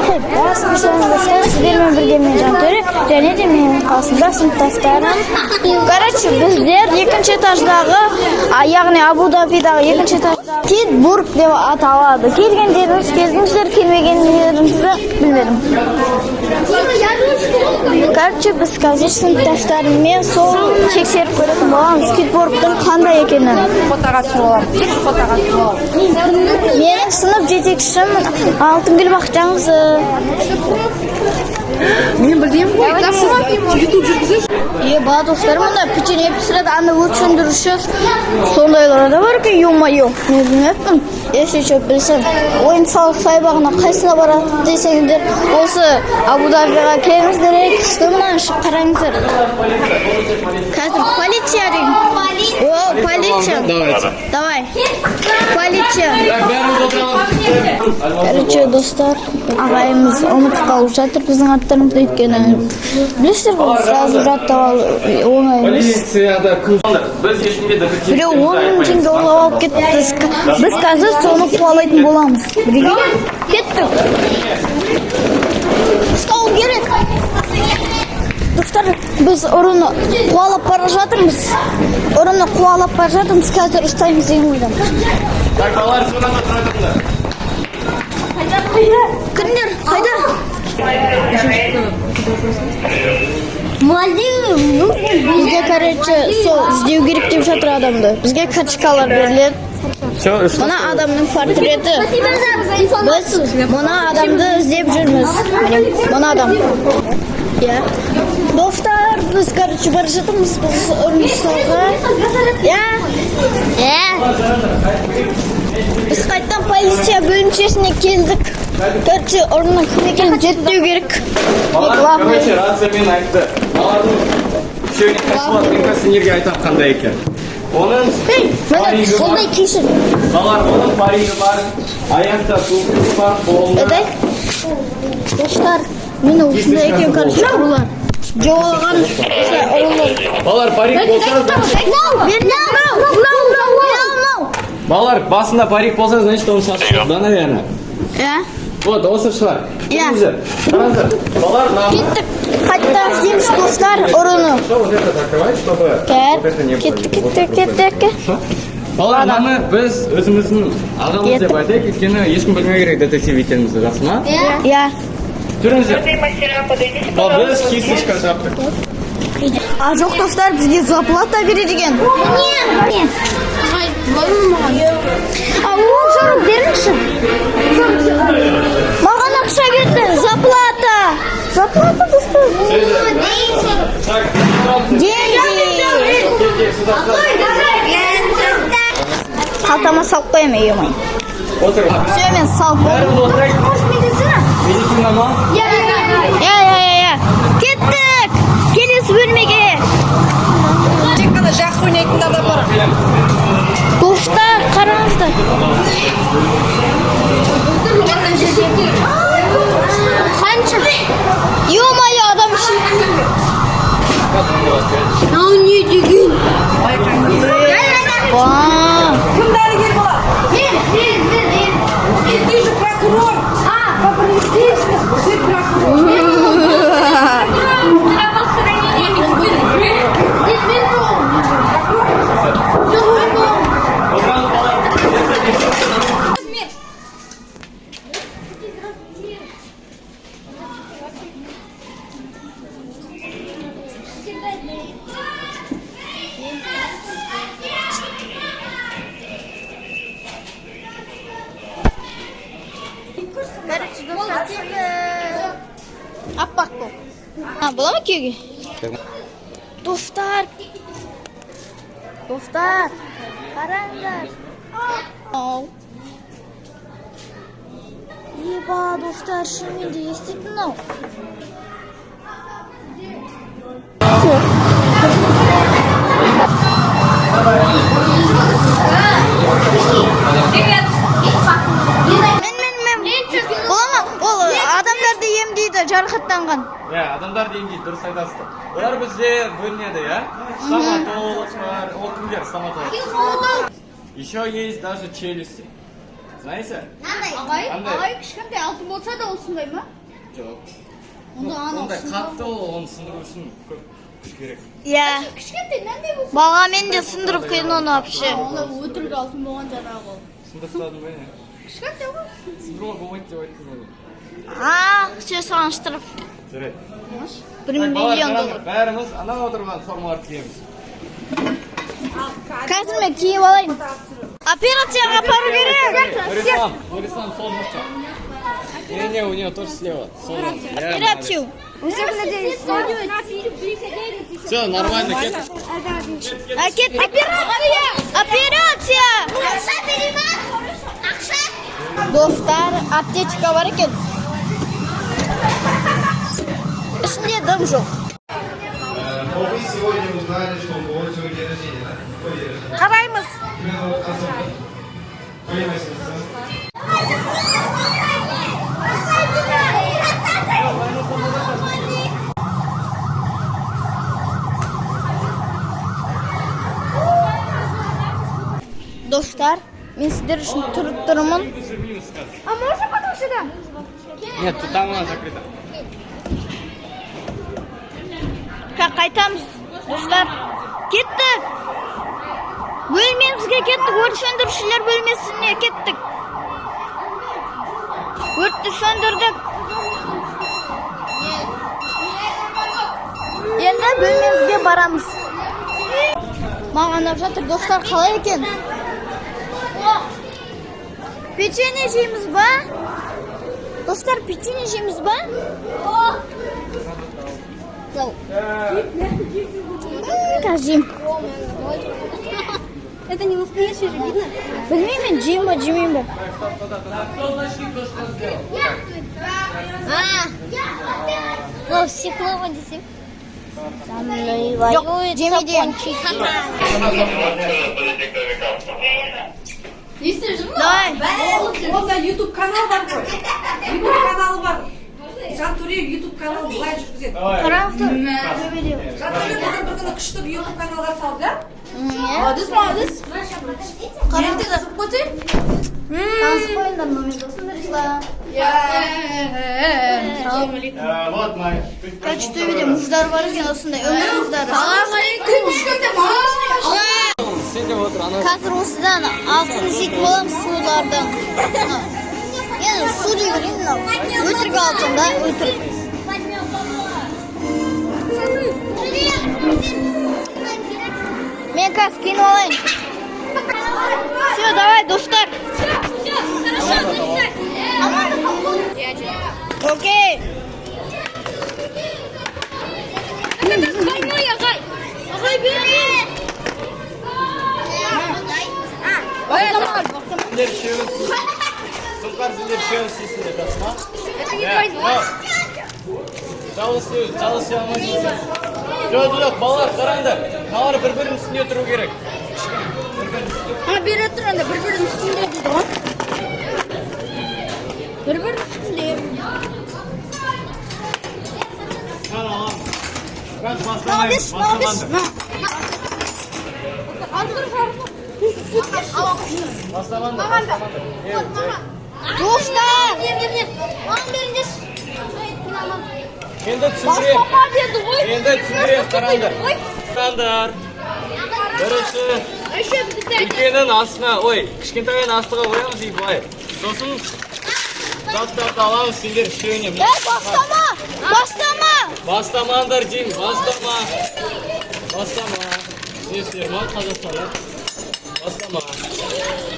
Sizlerмен бірге мен Жантөре және де менің қасымда сыныптастарым. Короче, біздер екінші этаждағы, яғни Абу-Дабидағы екінші этаждағы Китбург деп аталады. Келгендеріңіз келдіңіздер, келмегендеріңізді білмедім. Короче, біз қазір сыныптастарыммен сол тексеріп көретін боламыз Китбургтың қандай екенін. Фотоға түсіріп аламын. Фотоға түсіріп аламын. Менің сынып жетекшім Алтынгүл Бақытжанқызы. Мен білдім ғой, YouTube жүргізесіз. Бала достарым, мына печенье пісіреді, аны өрт сөндіруші сондайлар да бар екен, ё-моё. Мен білмеппін. Если что білсем, ойын-сауық саябағына қайсына барады десеңдер, осы Абу-Дабиға келіңіздер, күшті мынаны шығып қараңыздар. Қазір полиция дейін. О, полиция. Давай. Полиция. Короче, достар, ағайымыз ұмытып қалып жатыр біздің аттарымызды өйткені. Білесіздер ғой, сразу жаттап алу оңай емес. Полицияда Біреу 10 000 теңге ұрлап алып кетті. Біз қазір соны қуалайтын боламыз. Біреу кеттік. Ұстау керек. Достар, біз ұрыны қуалап бара жатырмыз. Қазір ұстаймыз деген ойдамыз. Так, балалар, содан да тұратыңдар. Кімдер, қайда? Бізге, короче, сол іздеу керек деп жатыр адамды. Бізге качкалар беріледі. Мына адамның портреті. Біз мына адамды іздеп жүрміз. Мына адам. Достар, біз, короче, бара жатырмыз. Біз ұрын ұстауға. Біз қайттан полиция бөлімшесіне келдік. Короче, ұрынның кім екенін зерттеу керек. Короче, рациямен айтты. Үшеуіне қайшылатқанға сендерге айтам қандай екен. Оның паригі бар, аяқта туфлisi бар, қолында. Достар, мені осында екен, короче, ұрылар. Жоғалған ұрылар. Балалар, парик болса... Балалар, басында парик болса, значит, он шашылды, да, наверное? Вот, осы шығар. Қараңыздар. Балалар, нам... Кеттік, қайттан іздейміз достар ұрыны. Вот это закрывать, чтобы... Кеттік. Балалар, маны біз өзіміздің ағамыз деп айтайық, өйткені ешкім білмеу керек детектив екенімізді, жақсы ма? Жүріңіздер. Біз кисточка жаптық. Жоқ достар, бізге заплата береді екен. Жарық беріңізші. Маған ақша кетті, заплата. Заплата достар. Қалтама салып қоям, ей-ой. Все, мен салып қойдым. Медицина ма? Кеттік! Келесі бөлмеге. Тек қана жақсы ойнайтындар да бар. Достар, қараңыздар. Қанша? Ё-моё, адам үшін. Мынау не деген? Кім дәрігер болады? Мен. Ты же прокурор. По полицейскому. Ты прокурор. Короче, достар, аппақ бұл. Бола ма күйеге? Достар, қараңдар. Еба, достар, шынымен де естейтін ау. Ол адамдарды емдейді, жарақаттанған. Адамдар емдейді, дұрыс айтасыздар. Олар бізде бөлінеді, стоматолог бар, ол кімдер стоматолог? Еще есть даже челюсти. Знаете? Ағай, кішкентай алтын болса да осындай ма? Жоқ. Onda ana Ондай қатты оны сындыру үшін көп күш керек. Ya. Кішкентайнан бері Бала мен де сындырып қиын оны вообще. Оны өтірік алтын болған жаңағы. Сындыртадың ба не? Кішкентай ғой. Сындыруға болмайды деп айттым ғой. Все салыштырып. Жарайды. 1 миллион доллар. Бәріміз анау отырған формаларды киеміз. Қазір мен киіп алайын. Операцияға апару керек. Нурислам, сол жақта. Не, у нее тоже слева. Операцию. Все, нормально, кет. Әкет, операция! Операция! Достар, аптечка бар екен. Ішінде дым жоқ. Вы сегодня узнали, что у кого сегодня день рождения, да? Какой день рождения? Қараймыз. Именно вот особый. Какой месяц? Достар, мен сіздер үшін тұрып тұрмын. А можно потом сюда? Нет, тут там она закрыта. Қайтамыз, достар. Кеттік. Бөлмемізге кеттік. Өрт сөндірушілер бөлмесіне кеттік. Өртті сөндірдік. Енді бөлмемізге барамыз. Маған ұнап жатыр, достар, қалай екен? Печенье жейміз ба? Достар, печенье жейміз ба? Зау. Кажем. Это не настоящий же, видно? Білмеймін, жейм ба, жемейм ба? Ну, стекло десем. Жоқ, жемейден. Давай. Онда YouTube канал бар ғой. YouTube каналы бар. Жантөре YouTube каналы былай жүргізеді. Қараңызды. Жантөре біздің бір күні күшті YouTube каналға салды, да? Молодец, молодец. Енді қызып қойсай. Танысып қойыңдар, номер досын Нұрислам. Вот моя. Короче, төбеде мұздар бар екен, осындай өмір мұздары. Сен де отыр, ана. Қазір осыдан алтын іздейтін боламыз сулардың. Енді су дей берейін, мынау. Өтірік алтын да, өтірік. Мен қазір киініп алайын. Все, давай, достар. Окей. Ағай, берейін. Сендер үшеуін сұңқар сендер үшеуін істейсіңдер, жақсы ма? Жалғыз алмайсыңдар. Жоқ, балалар қараңдар. Мыналар бір-бірінің үстінде тұру керек. Бере тұрғанда бір-бірінің үстінде дейді ғой. Бір-бірінің үстінде. Молодец, молодец. Достар. Енді түсіндірем, қараңдар. Қараңдар. Бірінші, үлкенін астына, кішкентайын астыға қоямыз и былай. Сосын заттарды аламыз, сендер үшеуіне. Бастама. Бастамаңдар деймін, бастама. Сіздер ма, Қазақстанда?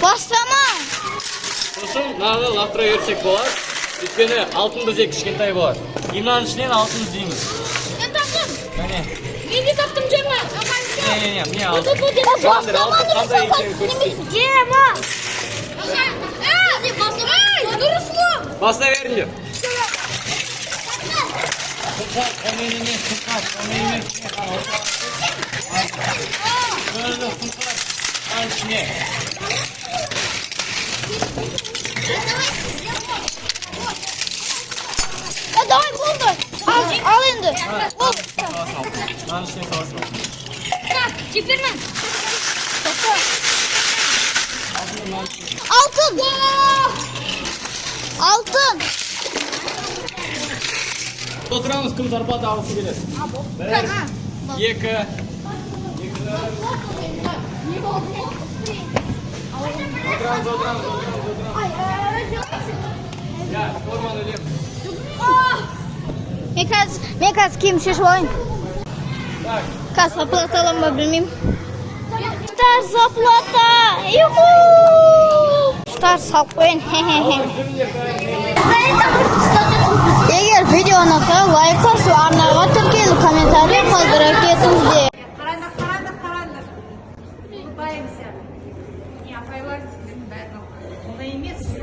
Бастама. Сосын нағы лақтыра берсек болады. Өйткені алтын бізде кішкентай болады. Имнан ішінен алтын іздейміз. Мен таптым. Кәне. Мен де таптым жема. Не, алтын. Алтын қандай екенін көрсетейін. Жема. Дұрыс му? Басына беріңдер. Қомен емес, ішіне. Давай, болды. Ал енді. Мынаның ішіне саласың. Чектермен. Алтын. Алтын. Отырамыз, кім зарплата алғысы келеді. Бір, екі. Отырамыз. Ya, форманы ілем. Мен қазір киім шешіп алайын. Так, Қазір зарплата аламын ба білмеймін. Штар зарплата! Юху! Штар салып қойын. Егер видео ұнаса, лайк басып, арнаға тіркеліп, комментарий қалдыра кетіңіздер. Қараңдар. Улыбаемся. Не, апайлар сіздердің бәрін алған. Ондай емес.